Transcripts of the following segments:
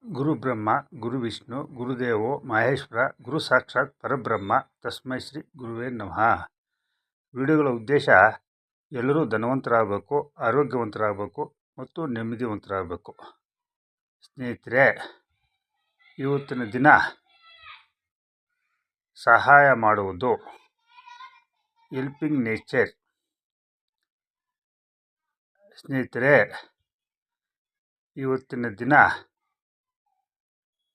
ಗುರು ಬ್ರಹ್ಮ ಗುರು ವಿಷ್ಣು ಗುರುದೇವೋ ಮಹೇಶ್ವರ ಗುರು ಸಾಕ್ಷಾತ್ ಪರಬ್ರಹ್ಮ ತಸ್ಮೈ ಶ್ರೀ ಗುರುವೇ ನಮಃ. ವಿಡಿಯೋಗಳ ಉದ್ದೇಶ ಎಲ್ಲರೂ ಧನವಂತರಾಗಬೇಕು, ಆರೋಗ್ಯವಂತರಾಗಬೇಕು ಮತ್ತು ನೆಮ್ಮದಿವಂತರಾಗಬೇಕು. ಸ್ನೇಹಿತರೆ, ಇವತ್ತಿನ ದಿನ ಸಹಾಯ ಮಾಡುವುದು, ಹೆಲ್ಪಿಂಗ್ ನೇಚರ್. ಸ್ನೇಹಿತರೆ, ಇವತ್ತಿನ ದಿನ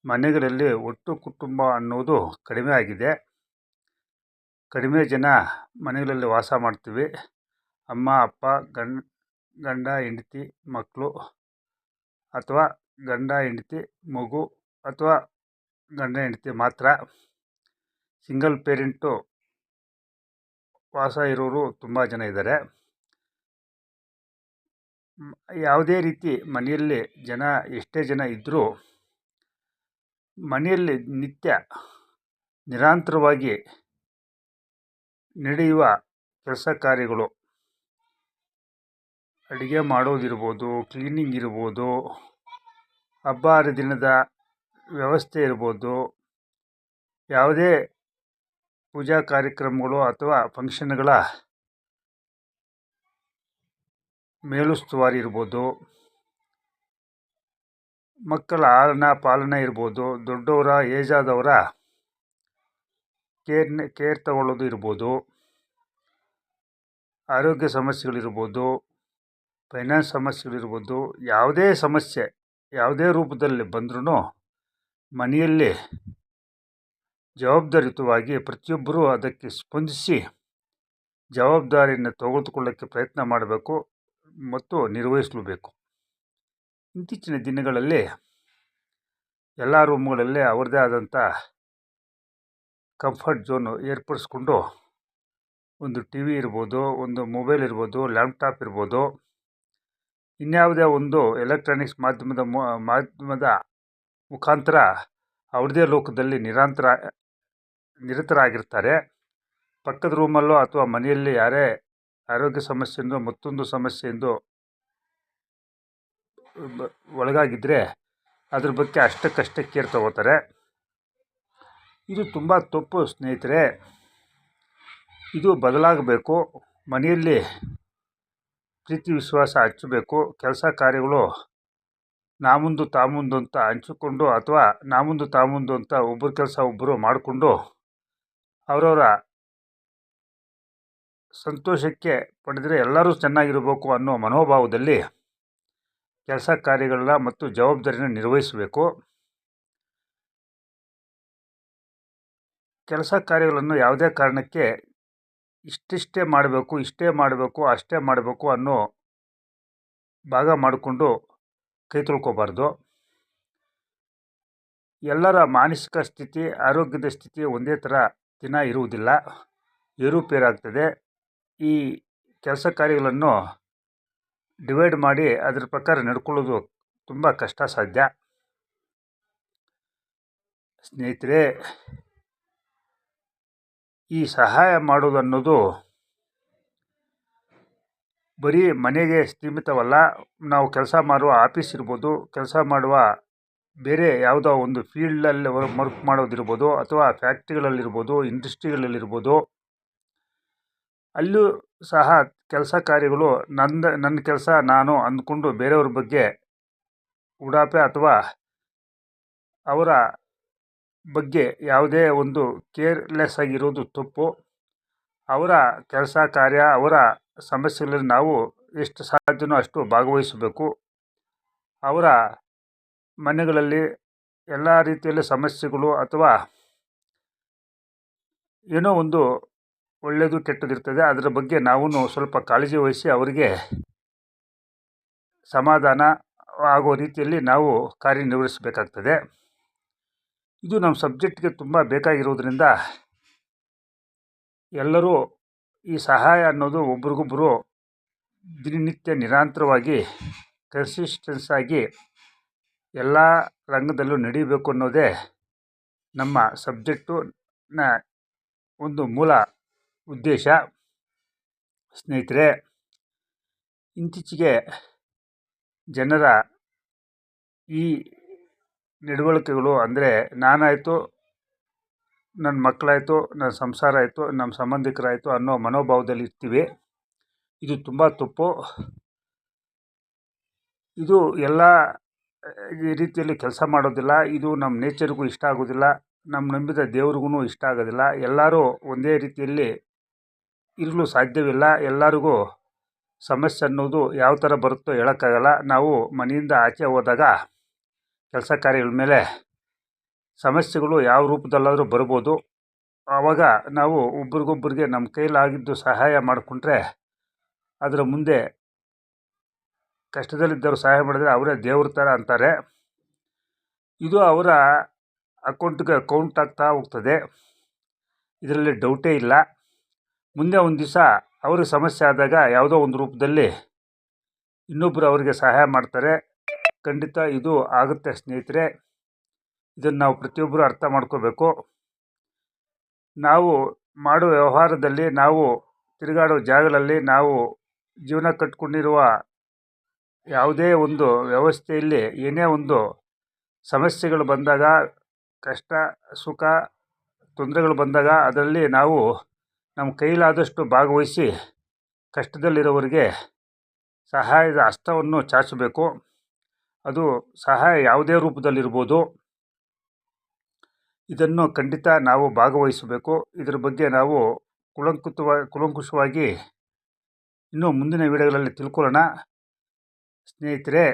ಮನೆಗಳಲ್ಲಿ ಒಟ್ಟು ಕುಟುಂಬ ಅನ್ನೋದು ಕಡಿಮೆ ಆಗಿದೆ. ಕಡಿಮೆ ಜನ ಮನೆಗಳಲ್ಲಿ ವಾಸ ಮಾಡ್ತೀವಿ. ಅಮ್ಮ ಅಪ್ಪ, ಗಂಡ ಹೆಂಡತಿ, ಮಕ್ಕಳು, ಅಥವಾ ಗಂಡ ಹೆಂಡತಿ, ಮಗು, ಅಥವಾ ಗಂಡ ಹೆಂಡತಿ ಮಾತ್ರ. ಸಿಂಗಲ್ ಪೇರೆಂಟು ವಾಸ ಇರೋರು ತುಂಬ ಜನ ಇದ್ದಾರೆ. ಯಾವುದೇ ರೀತಿ ಮನೆಯಲ್ಲಿ ಜನ ಎಷ್ಟೇ ಜನ ಇದ್ದರೂ ಮನೆಯಲ್ಲಿ ನಿತ್ಯ ನಿರಂತರವಾಗಿ ನಡೆಯುವ ಕೆಲಸ ಕಾರ್ಯಗಳು, ಅಡುಗೆ ಮಾಡೋದಿರ್ಬೋದು, ಕ್ಲೀನಿಂಗ್ ಇರ್ಬೋದು, ಹಬ್ಬ ಹರಿದಿನದ ವ್ಯವಸ್ಥೆ ಇರ್ಬೋದು, ಯಾವುದೇ ಪೂಜಾ ಕಾರ್ಯಕ್ರಮಗಳು ಅಥವಾ ಫಂಕ್ಷನ್ಗಳ ಮೇಲುಸ್ತುವಾರಿ ಇರ್ಬೋದು, ಮಕ್ಕಳ ಆಲನ ಪಾಲನೆ ಇರ್ಬೋದು, ದೊಡ್ಡವರ ಏಜಾದವರ ಕೇರ್ ತಗೊಳ್ಳೋದು ಇರ್ಬೋದು, ಆರೋಗ್ಯ ಸಮಸ್ಯೆಗಳಿರ್ಬೋದು, ಫೈನಾನ್ಸ್ ಸಮಸ್ಯೆಗಳಿರ್ಬೋದು, ಯಾವುದೇ ಸಮಸ್ಯೆ ಯಾವುದೇ ರೂಪದಲ್ಲಿ ಬಂದ್ರೂ ಮನೆಯಲ್ಲಿ ಜವಾಬ್ದಾರಿಯುತವಾಗಿ ಪ್ರತಿಯೊಬ್ಬರೂ ಅದಕ್ಕೆ ಸ್ಪಂದಿಸಿ ಜವಾಬ್ದಾರಿಯನ್ನು ತೆಗೆದುಕೊಳ್ಳೋಕ್ಕೆ ಪ್ರಯತ್ನ ಮಾಡಬೇಕು ಮತ್ತು ನಿರ್ವಹಿಸಲೇಬೇಕು. ಇತ್ತೀಚಿನ ದಿನಗಳಲ್ಲಿ ಎಲ್ಲ ರೂಮ್ಗಳಲ್ಲಿ ಅವ್ರದ್ದೇ ಆದಂಥ ಕಂಫರ್ಟ್ ಝೋನು ಏರ್ಪಡಿಸ್ಕೊಂಡು, ಒಂದು ಟಿ ವಿ ಇರ್ಬೋದು, ಒಂದು ಮೊಬೈಲ್ ಇರ್ಬೋದು, ಲ್ಯಾಪ್ಟಾಪ್ ಇರ್ಬೋದು, ಇನ್ಯಾವುದೇ ಒಂದು ಎಲೆಕ್ಟ್ರಾನಿಕ್ಸ್ ಮಾಧ್ಯಮದ ಮುಖಾಂತರ ಅವ್ರದ್ದೇ ಲೋಕದಲ್ಲಿ ನಿರತರಾಗಿರ್ತಾರೆ. ಪಕ್ಕದ ರೂಮಲ್ಲೋ ಅಥವಾ ಮನೆಯಲ್ಲಿ ಯಾರೇ ಆರೋಗ್ಯ ಸಮಸ್ಯೆಯಿಂದ ಮತ್ತೊಂದು ಸಮಸ್ಯೆಯಿಂದ ಒಳಗಾಗಿದ್ದರೆ ಅದ್ರ ಬಗ್ಗೆ ಅಷ್ಟಕ್ಕಷ್ಟೇ ಕೇರ್ ತಗೋತಾರೆ. ಇದು ತುಂಬ ತಪ್ಪು ಸ್ನೇಹಿತರೆ. ಇದು ಬದಲಾಗಬೇಕು. ಮನೆಯಲ್ಲಿ ಪ್ರೀತಿ ವಿಶ್ವಾಸ ಹಚ್ಚಬೇಕು. ಕೆಲಸ ಕಾರ್ಯಗಳು ನಾ ಮುಂದು ತಾ ಮುಂದು ಅಂತ ಹಂಚಿಕೊಂಡು, ಅಥವಾ ನಾ ಮುಂದು ತಾ ಮುಂದು ಅಂತ ಒಬ್ಬರ ಕೆಲಸ ಒಬ್ಬರು ಮಾಡಿಕೊಂಡು ಅವರವರ ಸಂತೋಷಕ್ಕೆ ಪಡೆದರೆ ಎಲ್ಲರೂ ಚೆನ್ನಾಗಿರಬೇಕು ಅನ್ನೋ ಮನೋಭಾವದಲ್ಲಿ ಕೆಲಸ ಕಾರ್ಯಗಳನ್ನ ಮತ್ತು ಜವಾಬ್ದಾರಿನ ನಿರ್ವಹಿಸಬೇಕು. ಕೆಲಸ ಕಾರ್ಯಗಳನ್ನು ಯಾವುದೇ ಕಾರಣಕ್ಕೆ ಇಷ್ಟೇ ಮಾಡಬೇಕು ಅಷ್ಟೇ ಮಾಡಬೇಕು ಅನ್ನೋ ಭಾಗ ಮಾಡಿಕೊಂಡು ಕೈ ತೊಳ್ಕೊಬಾರ್ದು. ಎಲ್ಲರ ಮಾನಸಿಕ ಸ್ಥಿತಿ, ಆರೋಗ್ಯದ ಸ್ಥಿತಿ ಒಂದೇ ಥರ ದಿನ ಇರುವುದಿಲ್ಲ, ಏರುಪೇರಾಗ್ತದೆ. ಈ ಕೆಲಸ ಕಾರ್ಯಗಳನ್ನು ಡಿವೈಡ್ ಮಾಡಿ ಅದರ ಪ್ರಕಾರ ನಡ್ಕೊಳ್ಳೋದು ತುಂಬ ಕಷ್ಟ ಸಾಧ್ಯ. ಸ್ನೇಹಿತರೆ, ಈ ಸಹಾಯ ಮಾಡೋದು ಅನ್ನೋದು ಬರೀ ಮನೆಗೆ ಸೀಮಿತವಲ್ಲ. ನಾವು ಕೆಲಸ ಮಾಡುವ ಆಫೀಸ್ ಇರ್ಬೋದು, ಕೆಲಸ ಮಾಡುವ ಬೇರೆ ಯಾವುದೋ ಒಂದು ಫೀಲ್ಡಲ್ಲಿ ವರ್ಕ್ ಮಾಡೋದಿರ್ಬೋದು, ಅಥವಾ ಫ್ಯಾಕ್ಟ್ರಿಗಳಲ್ಲಿರ್ಬೋದು, ಇಂಡಸ್ಟ್ರಿಗಳಲ್ಲಿರ್ಬೋದು, ಅಲ್ಲೂ ಸಹ ಕೆಲಸ ಕಾರ್ಯಗಳು ನನ್ನ ಕೆಲಸ ನಾನು ಅಂದ್ಕೊಂಡು ಬೇರೆಯವ್ರ ಬಗ್ಗೆ ಉಡಾಫೆ ಅಥವಾ ಅವರ ಬಗ್ಗೆ ಯಾವುದೇ ಒಂದು ಕೇರ್ಲೆಸ್ ಆಗಿರೋದು ತಪ್ಪು. ಅವರ ಕೆಲಸ ಕಾರ್ಯ, ಅವರ ಸಮಸ್ಯೆಗಳಲ್ಲಿ ನಾವು ಎಷ್ಟು ಸಾಧ್ಯವೋ ಅಷ್ಟು ಭಾಗವಹಿಸಬೇಕು. ಅವರ ಮನೆಗಳಲ್ಲಿ ಎಲ್ಲ ರೀತಿಯಲ್ಲಿ ಸಮಸ್ಯೆಗಳು ಅಥವಾ ಏನೋ ಒಂದು ಒಳ್ಳೆಯದು ಕೆಟ್ಟದಿರ್ತದೆ, ಅದರ ಬಗ್ಗೆ ನಾವು ಸ್ವಲ್ಪ ಕಾಳಜಿ ವಹಿಸಿ ಅವರಿಗೆ ಸಮಾಧಾನ ಆಗೋ ರೀತಿಯಲ್ಲಿ ನಾವು ಕಾರ್ಯನಿರ್ವಹಿಸಬೇಕಾಗ್ತದೆ. ಇದು ನಮ್ಮ ಸಬ್ಜೆಕ್ಟ್ಗೆ ತುಂಬ ಬೇಕಾಗಿರೋದ್ರಿಂದ ಎಲ್ಲರೂ ಈ ಸಹಾಯ ಅನ್ನೋದು ಒಬ್ರಿಗೊಬ್ಬರು ದಿನನಿತ್ಯ ನಿರಂತರವಾಗಿ ಕನ್ಸಿಸ್ಟೆನ್ಸ್ ಆಗಿ ಎಲ್ಲ ರಂಗದಲ್ಲೂ ನಡೀಬೇಕು ಅನ್ನೋದೇ ನಮ್ಮ ಸಬ್ಜೆಕ್ಟಿನ ಒಂದು ಮೂಲ ಉದ್ದೇಶ. ಸ್ನೇಹಿತರೆ, ಇತ್ತೀಚೆಗೆ ಜನರ ಈ ನಡವಳಿಕೆಗಳು ಅಂದರೆ ನಾನಾಯಿತು, ನನ್ನ ಮಕ್ಕಳಾಯಿತು, ನನ್ನ ಸಂಸಾರ ಆಯಿತು, ನಮ್ಮ ಸಂಬಂಧಿಕರಾಯಿತು ಅನ್ನೋ ಮನೋಭಾವದಲ್ಲಿ ಇರ್ತೀವಿ. ಇದು ತುಂಬ ತಪ್ಪು. ಇದು ಎಲ್ಲ ಈ ರೀತಿಯಲ್ಲಿ ಕೆಲಸ ಮಾಡೋದಿಲ್ಲ. ಇದು ನಮ್ಮ ನೇಚರ್ಗೂ ಇಷ್ಟ ಆಗೋದಿಲ್ಲ, ನಮ್ಮ ನಂಬಿದ ದೇವ್ರಿಗೂ ಇಷ್ಟ ಆಗೋದಿಲ್ಲ. ಎಲ್ಲರೂ ಒಂದೇ ರೀತಿಯಲ್ಲಿ ಇರಲು ಸಾಧ್ಯವಿಲ್ಲ. ಎಲ್ಲರಿಗೂ ಸಮಸ್ಯೆ ಅನ್ನೋದು ಯಾವ ಥರ ಬರುತ್ತೋ ಹೇಳೋಕ್ಕಾಗಲ್ಲ. ನಾವು ಮನೆಯಿಂದ ಆಚೆ ಹೋದಾಗ ಕೆಲಸ ಕಾರ್ಯಗಳ ಮೇಲೆ ಸಮಸ್ಯೆಗಳು ಯಾವ ರೂಪದಲ್ಲಾದರೂ ಬರ್ಬೋದು. ಆವಾಗ ನಾವು ಒಬ್ರಿಗೊಬ್ರಿಗೆ ನಮ್ಮ ಕೈಲಾಗಿದ್ದು ಸಹಾಯ ಮಾಡಿಕೊಂಡ್ರೆ ಅದರ ಮುಂದೆ ಕಷ್ಟದಲ್ಲಿದ್ದವರು ಸಹಾಯ ಮಾಡಿದ್ರೆ ಅವರೇ ದೇವ್ರ ಥರ ಅಂತಾರೆ. ಇದು ಅವರ ಅಕೌಂಟ್ಗೆ ಕೌಂಟ್ ಆಗ್ತಾ ಹೋಗ್ತದೆ. ಇದರಲ್ಲಿ ಡೌಟೇ ಇಲ್ಲ. ಮುಂದೆ ಒಂದು ದಿವಸ ಅವ್ರಿಗೆ ಸಮಸ್ಯೆ ಆದಾಗ ಯಾವುದೋ ಒಂದು ರೂಪದಲ್ಲಿ ಇನ್ನೊಬ್ಬರು ಅವರಿಗೆ ಸಹಾಯ ಮಾಡ್ತಾರೆ. ಖಂಡಿತ ಇದು ಆಗುತ್ತೆ ಸ್ನೇಹಿತರೆ. ಇದನ್ನು ನಾವು ಪ್ರತಿಯೊಬ್ಬರು ಅರ್ಥ ಮಾಡ್ಕೋಬೇಕು. ನಾವು ಮಾಡೋ ವ್ಯವಹಾರದಲ್ಲಿ, ನಾವು ತಿರುಗಾಡೋ ಜಾಗಗಳಲ್ಲಿ, ನಾವು ಜೀವನ ಕಟ್ಕೊಂಡಿರುವ ಯಾವುದೇ ಒಂದು ವ್ಯವಸ್ಥೆಯಲ್ಲಿ ಏನೇ ಒಂದು ಸಮಸ್ಯೆಗಳು ಬಂದಾಗ, ಕಷ್ಟ ಸುಖ ತೊಂದರೆಗಳು ಬಂದಾಗ ಅದರಲ್ಲಿ ನಾವು ನಮ್ಮ ಕೈಲಾದಷ್ಟು ಭಾಗವಹಿಸಿ ಕಷ್ಟದಲ್ಲಿರೋವರಿಗೆ ಸಹಾಯದ ಹಸ್ತವನ್ನು ಚಾಚಬೇಕು. ಅದು ಸಹಾಯ ಯಾವುದೇ ರೂಪದಲ್ಲಿರ್ಬೋದು. ಇದನ್ನು ಖಂಡಿತ ನಾವು ಭಾಗವಹಿಸಬೇಕು. ಇದರ ಬಗ್ಗೆ ನಾವು ಕೂಲಂಕುಷವಾಗಿ ಇನ್ನೂ ಮುಂದಿನ ವಿಡಿಯೋಗಳಲ್ಲಿ ತಿಳ್ಕೊಳ್ಳೋಣ. ಸ್ನೇಹಿತರೆ,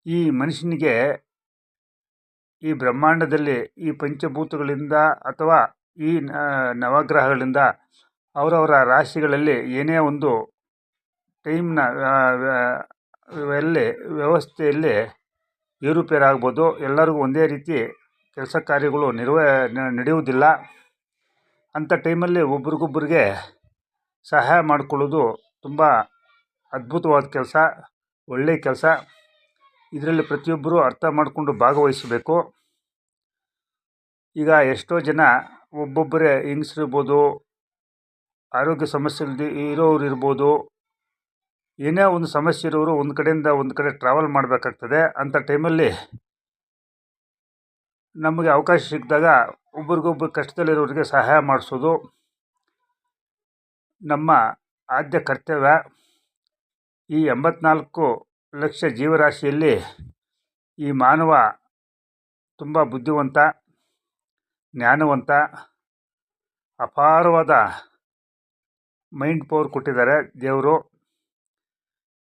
ಈ ಮನುಷ್ಯನಿಗೆ ಈ ಬ್ರಹ್ಮಾಂಡದಲ್ಲಿ ಈ ಪಂಚಭೂತಗಳಿಂದ ಅಥವಾ ಈ ನವಗ್ರಹಗಳಿಂದ ಅವರವರ ರಾಶಿಗಳಲ್ಲಿ ಏನೇ ಒಂದು ಟೈಮ್ನ ವ್ಯವಸ್ಥೆಯಲ್ಲಿ ಏರುಪೇರಾಗ್ಬೋದು. ಎಲ್ಲರಿಗೂ ಒಂದೇ ರೀತಿ ಕೆಲಸ ಕಾರ್ಯಗಳು ನಡೆಯುವುದಿಲ್ಲ. ಅಂಥ ಟೈಮಲ್ಲಿ ಒಬ್ರಿಗೊಬ್ರಿಗೆ ಸಹಾಯ ಮಾಡಿಕೊಳ್ಳೋದು ತುಂಬ ಅದ್ಭುತವಾದ ಕೆಲಸ, ಒಳ್ಳೆಯ ಕೆಲಸ. ಇದರಲ್ಲಿ ಪ್ರತಿಯೊಬ್ಬರು ಅರ್ಥ ಮಾಡಿಕೊಂಡು ಭಾಗವಹಿಸಬೇಕು. ಈಗ ಎಷ್ಟೋ ಜನ ಒಬ್ಬೊಬ್ಬರೇ ಹೆಂಗಸರಿರ್ಬೋದು, ಆರೋಗ್ಯ ಸಮಸ್ಯೆ ಇರೋರು ಇರ್ಬೋದು, ಏನೇ ಒಂದು ಸಮಸ್ಯೆ ಇರೋರು ಒಂದು ಕಡೆಯಿಂದ ಒಂದು ಕಡೆ ಟ್ರಾವೆಲ್ ಮಾಡಬೇಕಾಗ್ತದೆ. ಅಂಥ ಟೈಮಲ್ಲಿ ನಮಗೆ ಅವಕಾಶ ಸಿಕ್ಕಿದಾಗ ಒಬ್ರಿಗೊಬ್ರು ಕಷ್ಟದಲ್ಲಿರೋರಿಗೆ ಸಹಾಯ ಮಾಡಿಸೋದು ನಮ್ಮ ಆದ್ಯ ಕರ್ತವ್ಯ. ಈ 84 ಲಕ್ಷ ಜೀವರಾಶಿಯಲ್ಲಿ ಈ ಮಾನವ ತುಂಬ ಬುದ್ಧಿವಂತ, ಜ್ಞಾನವಂತ, ಅಪಾರವಾದ ಮೈಂಡ್ ಪವರ್ ಕೊಟ್ಟಿದ್ದಾರೆ ದೇವರು.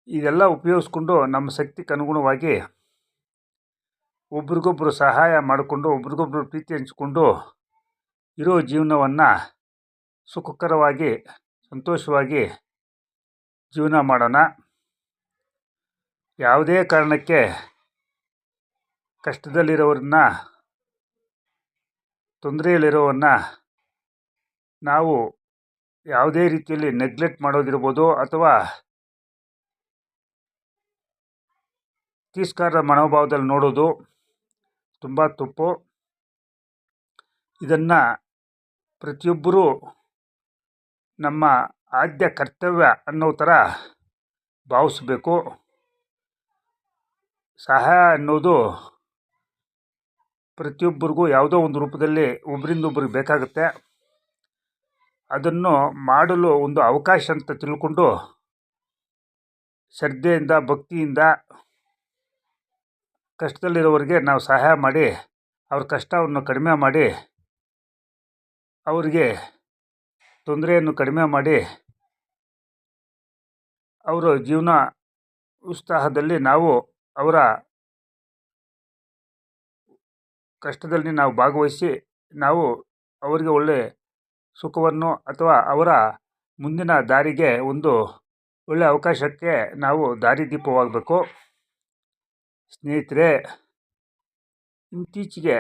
ಇದೆಲ್ಲ ಉಪಯೋಗಿಸ್ಕೊಂಡು ನಮ್ಮ ಶಕ್ತಿಗೆ ಅನುಗುಣವಾಗಿ ಒಬ್ರಿಗೊಬ್ರು ಸಹಾಯ ಮಾಡಿಕೊಂಡು, ಒಬ್ರಿಗೊಬ್ರು ಪ್ರೀತಿ ಹಂಚಿಕೊಂಡು ಇರೋ ಜೀವನವನ್ನು ಸುಖಕರವಾಗಿ ಸಂತೋಷವಾಗಿ ಜೀವನ ಮಾಡೋಣ. ಯಾವುದೇ ಕಾರಣಕ್ಕೆ ಕಷ್ಟದಲ್ಲಿರೋರನ್ನ, ತೊಂದರೆಯಲ್ಲಿರೋವನ್ನ ನಾವು ಯಾವುದೇ ರೀತಿಯಲ್ಲಿ ನೆಗ್ಲೆಕ್ಟ್ ಮಾಡೋದಿರ್ಬೋದು ಅಥವಾ ತಿರಸ್ಕಾರ ಮನೋಭಾವದಲ್ಲಿ ನೋಡೋದು ತುಂಬ ತಪ್ಪು. ಇದನ್ನು ಪ್ರತಿಯೊಬ್ಬರೂ ನಮ್ಮ ಆದ್ಯ ಕರ್ತವ್ಯ ಅನ್ನೋ ಥರ ಭಾವಿಸಬೇಕು. ಸಹಾಯ ಅನ್ನೋದು ಪ್ರತಿಯೊಬ್ಬರಿಗೂ ಯಾವುದೋ ಒಂದು ರೂಪದಲ್ಲಿ ಒಬ್ಬರಿಂದ ಒಬ್ರಿಗೆ ಬೇಕಾಗುತ್ತೆ. ಅದನ್ನು ಮಾಡಲು ಒಂದು ಅವಕಾಶ ಅಂತ ತಿಳ್ಕೊಂಡು ಶ್ರದ್ಧೆಯಿಂದ, ಭಕ್ತಿಯಿಂದ ಕಷ್ಟದಲ್ಲಿರೋರಿಗೆ ನಾವು ಸಹಾಯ ಮಾಡಿ ಅವ್ರ ಕಷ್ಟವನ್ನು ಕಡಿಮೆ ಮಾಡಿ, ಅವರಿಗೆ ತೊಂದರೆಯನ್ನು ಕಡಿಮೆ ಮಾಡಿ, ಅವರ ಜೀವನ ಉತ್ಸಾಹದಲ್ಲಿ ನಾವು ಅವರ ಕಷ್ಟದಲ್ಲಿ ನಾವು ಭಾಗವಹಿಸಿ ನಾವು ಅವರಿಗೆ ಒಳ್ಳೆಯ ಸುಖವನ್ನು ಅಥವಾ ಅವರ ಮುಂದಿನ ದಾರಿಗೆ ಒಂದು ಒಳ್ಳೆಯ ಅವಕಾಶಕ್ಕೆ ನಾವು ದಾರಿದೀಪವಾಗಬೇಕು. ಸ್ನೇಹಿತರೆ, ಇತ್ತೀಚೆಗೆ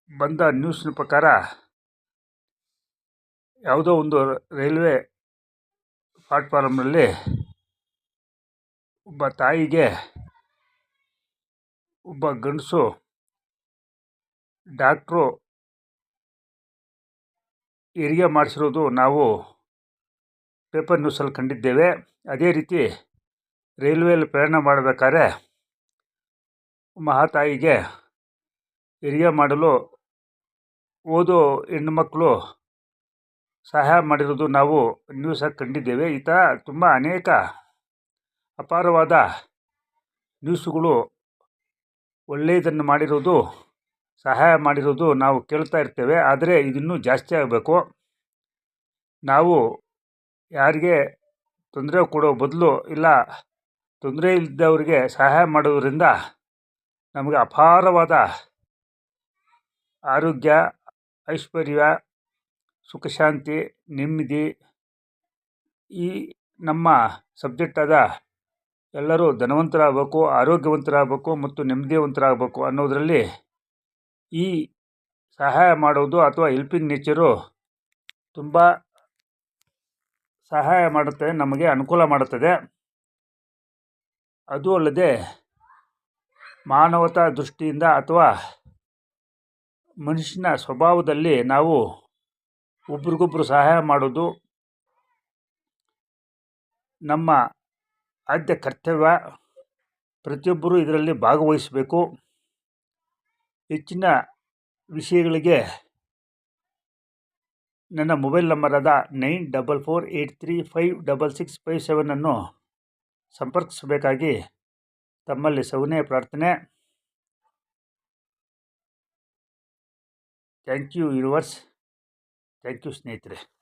ಬಂದ ನ್ಯೂಸ್ನ ಪ್ರಕಾರ ಯಾವುದೋ ಒಂದು ರೈಲ್ವೆ ಪ್ಲಾಟ್ಫಾರ್ಮ್ನಲ್ಲಿ ಒಬ್ಬ ತಾಯಿಗೆ ಒಬ್ಬ ಗಂಡಸು ಡಾಕ್ಟ್ರು ಹೆರಿಗೆ ಮಾಡಿಸಿರೋದು ನಾವು ಪೇಪರ್ ನ್ಯೂಸಲ್ಲಿ ಕಂಡಿದ್ದೇವೆ. ಅದೇ ರೀತಿ ರೈಲ್ವೆಯಲ್ಲಿ ಪ್ರಯಾಣ ಮಾಡಬೇಕಾದ್ರೆ ಮಹಾತಾಯಿಗೆ ಹೆರಿಗೆ ಮಾಡಲು ಓದೋ ಹೆಣ್ಣುಮಕ್ಕಳು ಸಹಾಯ ಮಾಡಿರೋದು ನಾವು ನ್ಯೂಸಾಗಿ ಕಂಡಿದ್ದೇವೆ. ಈ ಥರ ತುಂಬ ಅನೇಕ ಅಪಾರವಾದ ನ್ಯೂಸುಗಳು ಒಳ್ಳೆಯದನ್ನು ಮಾಡಿರೋದು, ಸಹಾಯ ಮಾಡಿರೋದು ನಾವು ಕೇಳ್ತಾ ಇರ್ತೇವೆ. ಆದರೆ ಇದಿನ್ನೂ ಜಾಸ್ತಿ ಆಗಬೇಕು. ನಾವು ಯಾರಿಗೆ ತೊಂದರೆ ಕೊಡೋ ಬದಲು ಇಲ್ಲ ತೊಂದರೆ ಇಲ್ಲದವ್ರಿಗೆ ಸಹಾಯ ಮಾಡೋದರಿಂದ ನಮಗೆ ಅಪಾರವಾದ ಆರೋಗ್ಯ, ಐಶ್ವರ್ಯ, ಸುಖ ಶಾಂತಿ, ನೆಮ್ಮದಿ, ಈ ನಮ್ಮ ಸಬ್ಜೆಕ್ಟಾದ ಎಲ್ಲರೂ ಧನವಂತರಾಗಬೇಕು, ಆರೋಗ್ಯವಂತರಾಗಬೇಕು ಮತ್ತು ನೆಮ್ಮದಿವಂತರಾಗಬೇಕು ಅನ್ನೋದರಲ್ಲಿ ಈ ಸಹಾಯ ಮಾಡೋದು ಅಥವಾ ಹೆಲ್ಪಿಂಗ್ ನೇಚರು ತುಂಬ ಸಹಾಯ ಮಾಡುತ್ತೆ, ನಮಗೆ ಅನುಕೂಲ ಮಾಡುತ್ತದೆ. ಅದು ಅಲ್ಲದೆ ಮಾನವತಾ ದೃಷ್ಟಿಯಿಂದ ಅಥವಾ ಮನುಷ್ಯನ ಸ್ವಭಾವದಲ್ಲಿ ನಾವು ಒಬ್ರಿಗೊಬ್ರು ಸಹಾಯ ಮಾಡೋದು ನಮ್ಮ ಆದ್ಯ ಕರ್ತವ್ಯ. ಪ್ರತಿಯೊಬ್ಬರೂ ಇದರಲ್ಲಿ ಭಾಗವಹಿಸಬೇಕು. ಹೆಚ್ಚಿನ ವಿಷಯಗಳಿಗೆ ನನ್ನ ಮೊಬೈಲ್ ನಂಬರಾದ 9448356657 ಸಂಪರ್ಕಿಸಬೇಕಾಗಿ ತಮ್ಮಲ್ಲಿ ಸವಿನಯ ಪ್ರಾರ್ಥನೆ. Thank you universe. Thank you ಸ್ನೇಹಿತರೆ.